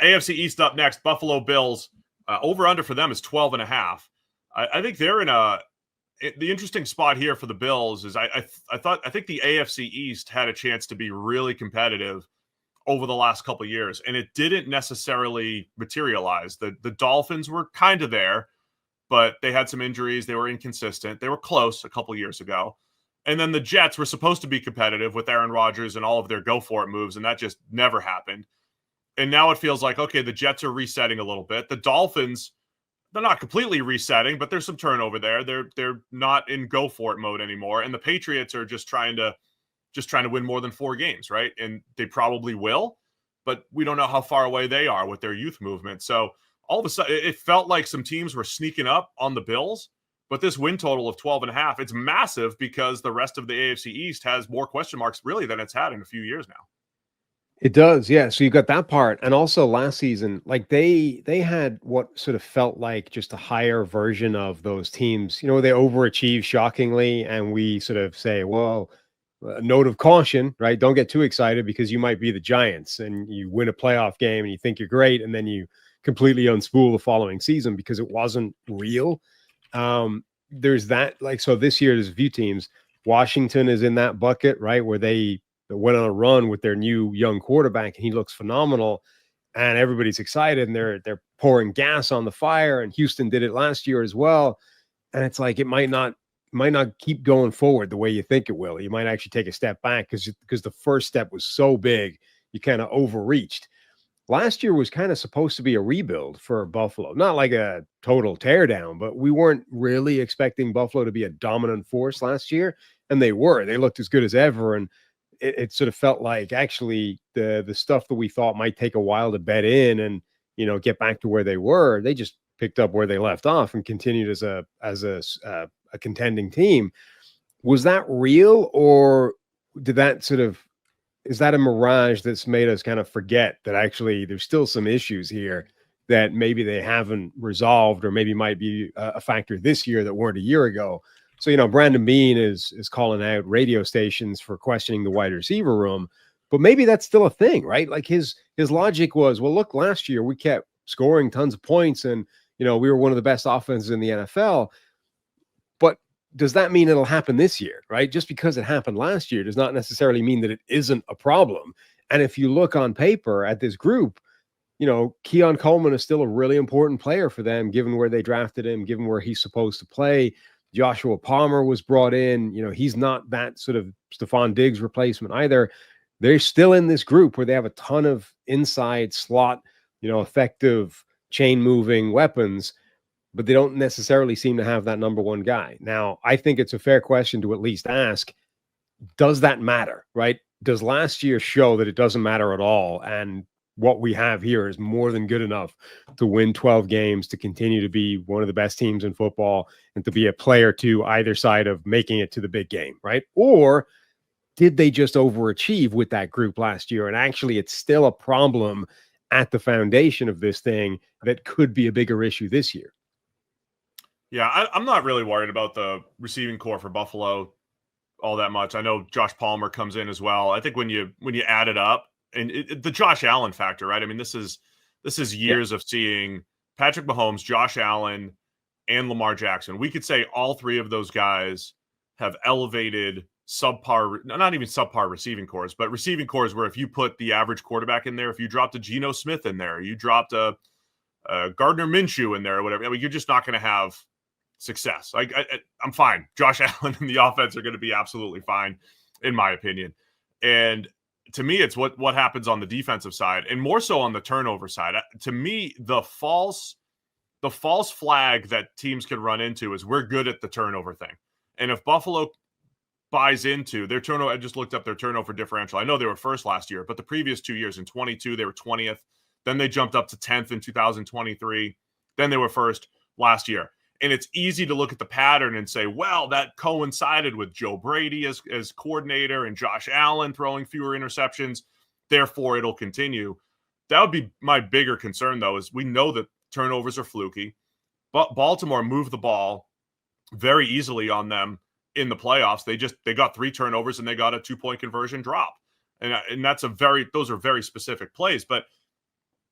AFC East up next. Buffalo Bills. Over under for them is 12.5. I think they're in the interesting spot here for the Bills is I think the AFC East had a chance to be really competitive over the last couple of years, and it didn't necessarily materialize. The Dolphins were kind of there, but they had some injuries. They were inconsistent. They were close a couple of years ago. And then the Jets were supposed to be competitive with Aaron Rodgers and all of their go-for-it moves, and that just never happened. And now it feels like, okay, the Jets are resetting a little bit. The Dolphins, they're not completely resetting, but there's some turnover there. They're not in go-for-it mode anymore. And the Patriots are just trying to win more than 4 games, right? And they probably will, but we don't know how far away they are with their youth movement. So all of a sudden, it felt like some teams were sneaking up on the Bills, but this win total of 12.5, it's massive because the rest of the AFC East has more question marks really than it's had in a few years now. It does, yeah. So you got that part, and also last season, like they had what sort of felt like just a higher version of those teams. You know, they overachieve shockingly, and we sort of say, well, a note of caution, right? Don't get too excited because you might be the Giants and you win a playoff game and you think you're great, and then you completely unspool the following season because it wasn't real. There's that, like, so this year there's a few teams. Washington is in that bucket, right, where they went on a run with their new young quarterback and he looks phenomenal and everybody's excited and they're pouring gas on the fire, and Houston did it last year as well. And it's like it might not keep going forward the way you think it will. You might actually take a step back because the first step was so big, you kind of overreached. Last year was kind of supposed to be a rebuild for Buffalo, not like a total teardown, but we weren't really expecting Buffalo to be a dominant force last year, and they were. They looked as good as ever, and it sort of felt like actually the stuff that we thought might take a while to bed in and get back to where they were, they just picked up where they left off and continued as a contending team. Was that real, or did that sort of, is that a mirage that's made us kind of forget that actually there's still some issues here that maybe they haven't resolved, or maybe might be a factor this year that weren't a year ago? So, Brandon Beane is calling out radio stations for questioning the wide receiver room, but maybe that's still a thing, right? Like his logic was, well, look, last year we kept scoring tons of points and, we were one of the best offenses in the NFL. But does that mean it'll happen this year, right? Just because it happened last year does not necessarily mean that it isn't a problem. And if you look on paper at this group, Keon Coleman is still a really important player for them, given where they drafted him, given where he's supposed to play. Joshua Palmer was brought in. He's not that sort of Stephon Diggs replacement either. They're still in this group where they have a ton of inside slot, effective chain moving weapons, but they don't necessarily seem to have that number one guy. Now, I think it's a fair question to at least ask, does that matter, right? Does last year show that it doesn't matter at all? And what we have here is more than good enough to win 12 games, to continue to be one of the best teams in football, and to be a player to either side of making it to the big game, right? Or did they just overachieve with that group last year? And actually, it's still a problem at the foundation of this thing that could be a bigger issue this year. Yeah, I'm not really worried about the receiving core for Buffalo all that much. I know Josh Palmer comes in as well. I think when you add it up, and the Josh Allen factor, right? I mean, this is years of seeing Patrick Mahomes, Josh Allen, and Lamar Jackson. We could say all three of those guys have elevated subpar, not even subpar receiving cores, but receiving cores where if you put the average quarterback in there, if you dropped a Geno Smith in there, you dropped a Gardner Minshew in there or whatever, I mean, you're just not going to have success. I'm fine. Josh Allen and the offense are going to be absolutely fine, in my opinion. And to me, it's what happens on the defensive side, and more so on the turnover side. To me, the false flag that teams can run into is we're good at the turnover thing. And if Buffalo buys into their turnover, I just looked up their turnover differential. I know they were first last year, but the previous 2 years, in 22, they were 20th. Then they jumped up to 10th in 2023. Then they were first last year. And it's easy to look at the pattern and say, well, that coincided with Joe Brady as coordinator and Josh Allen throwing fewer interceptions. Therefore, it'll continue. That would be my bigger concern, though, is we know that turnovers are fluky. But Baltimore moved the ball very easily on them in the playoffs. They got 3 turnovers and they got a 2-point conversion drop. And those are very specific plays. But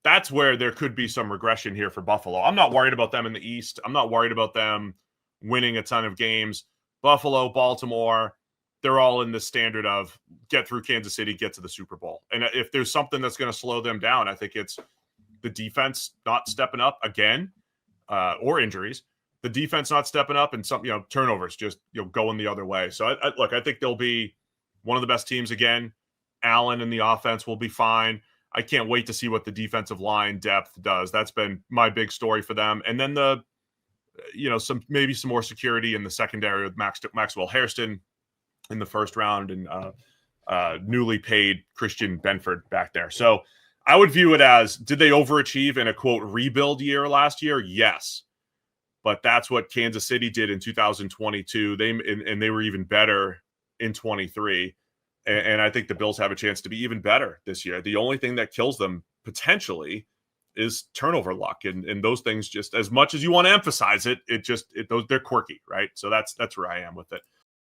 that's where there could be some regression here for Buffalo. I'm not worried about them in the East. I'm not worried about them winning a ton of games. Buffalo, Baltimore, they're all in the standard of get through Kansas City, get to the Super Bowl. And if there's something that's going to slow them down, I think it's the defense not stepping up again, or injuries. The defense not stepping up, and some turnovers just going the other way. So I think they'll be one of the best teams again. Allen and the offense will be fine. I can't wait to see what the defensive line depth does. That's been my big story for them. And then some more security in the secondary with Maxwell Hairston in the first round, and newly paid Christian Benford back there. So I would view it as, did they overachieve in a quote rebuild year last year? Yes. But that's what Kansas City did in 2022. They were even better in 23. And I think the Bills have a chance to be even better this year. The only thing that kills them potentially is turnover luck. And those things, just as much as you want to emphasize it, they're quirky, right? So that's where I am with it.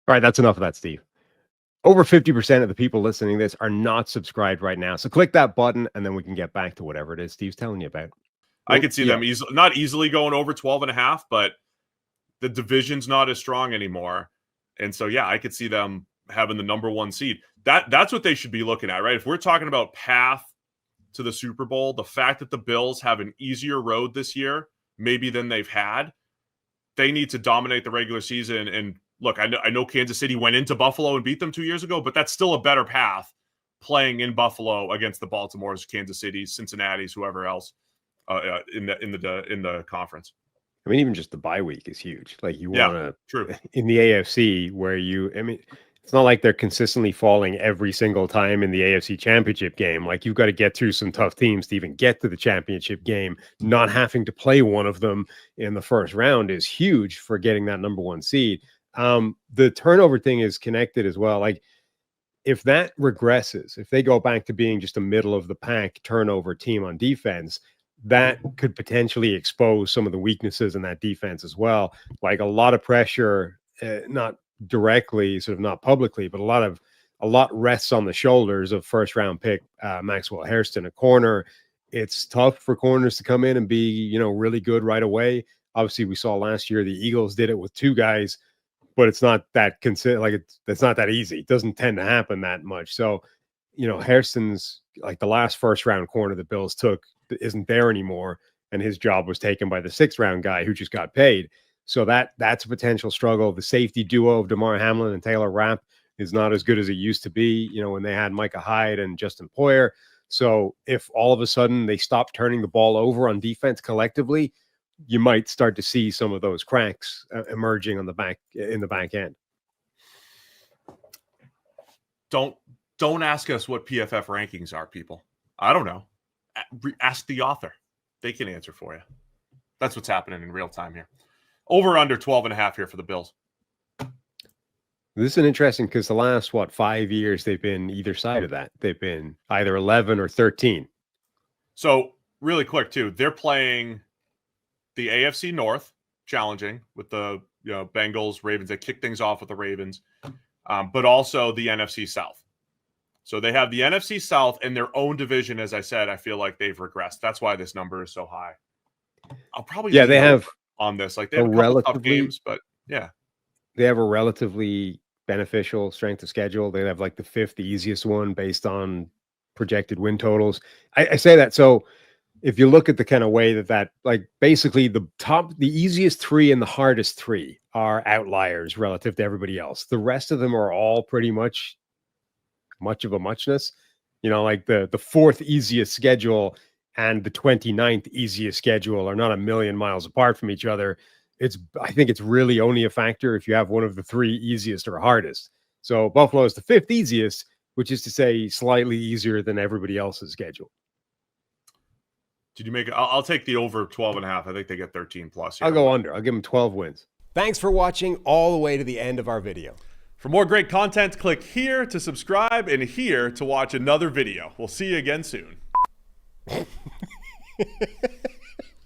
All right, that's enough of that, Steve. Over 50% of the people listening to this are not subscribed right now. So click that button, and then we can get back to whatever it is Steve's telling you about. I could see them not easily going over 12.5, but the division's not as strong anymore. And so, I could see them having the number 1 seed. That's what they should be looking at, right? If we're talking about path to the Super Bowl, the fact that the Bills have an easier road this year, maybe than they've had, they need to dominate the regular season. And look, I know Kansas City went into Buffalo and beat them 2 years ago, but that's still a better path playing in Buffalo against the Baltimores, Kansas Cities, Cincinnati's, whoever else in the conference. I mean, even just the bye week is huge. Like you want to in the AFC where it's not like they're consistently falling every single time in the AFC Championship game. Like you've got to get through some tough teams to even get to the championship game. Not having to play one of them in the first round is huge for getting that number 1 seed. The turnover thing is connected as well. Like if that regresses, if they go back to being just a middle of the pack turnover team on defense, that could potentially expose some of the weaknesses in that defense as well. Like a lot of pressure, not directly, sort of not publicly, but a lot rests on the shoulders of first round pick Maxwell Hairston, a corner. It's tough for corners to come in and be, really good right away. Obviously, we saw last year the Eagles did it with 2 guys, but it's not that it's not that easy. It doesn't tend to happen that much. So, Hairston's like the last first round corner the Bills took isn't there anymore, and his job was taken by the 6th round guy who just got paid. So that's a potential struggle. The safety duo of DeMar Hamlin and Taylor Rapp is not as good as it used to be, when they had Micah Hyde and Justin Poyer. So if all of a sudden they stop turning the ball over on defense collectively, you might start to see some of those cracks emerging in the back end. Don't ask us what PFF rankings are, people. I don't know. Ask the author. They can answer for you. That's what's happening in real time here. Over under 12.5 here for the Bills. This is interesting because the last 5 years they've been either side of that. They've been either 11 or 13. So really quick too, they're playing the AFC North, challenging with the Bengals, Ravens. They kick things off with the Ravens, but also the NFC South. So they have the NFC South in their own division. As I said, I feel like they've regressed. That's why this number is so high. I'll probably they have on this. Like they have a couple tough games, but they have a relatively beneficial strength of schedule. They have like the 5th easiest one based on projected win totals. I say that so. If you look at the kind of way that like basically the easiest 3 and the hardest 3 are outliers relative to everybody else. The rest of them are all pretty much of a muchness. Like the 4th easiest schedule and the 29th easiest schedule are not a million miles apart from each other. I think it's really only a factor if you have one of the 3 easiest or hardest. So Buffalo is the 5th easiest, which is to say slightly easier than everybody else's schedule. Did you make it? I'll take the over 12.5. I think they get 13 plus. Here. I'll go under. I'll give them 12 wins. Thanks for watching all the way to the end of our video. For more great content, click here to subscribe and here to watch another video. We'll see you again soon.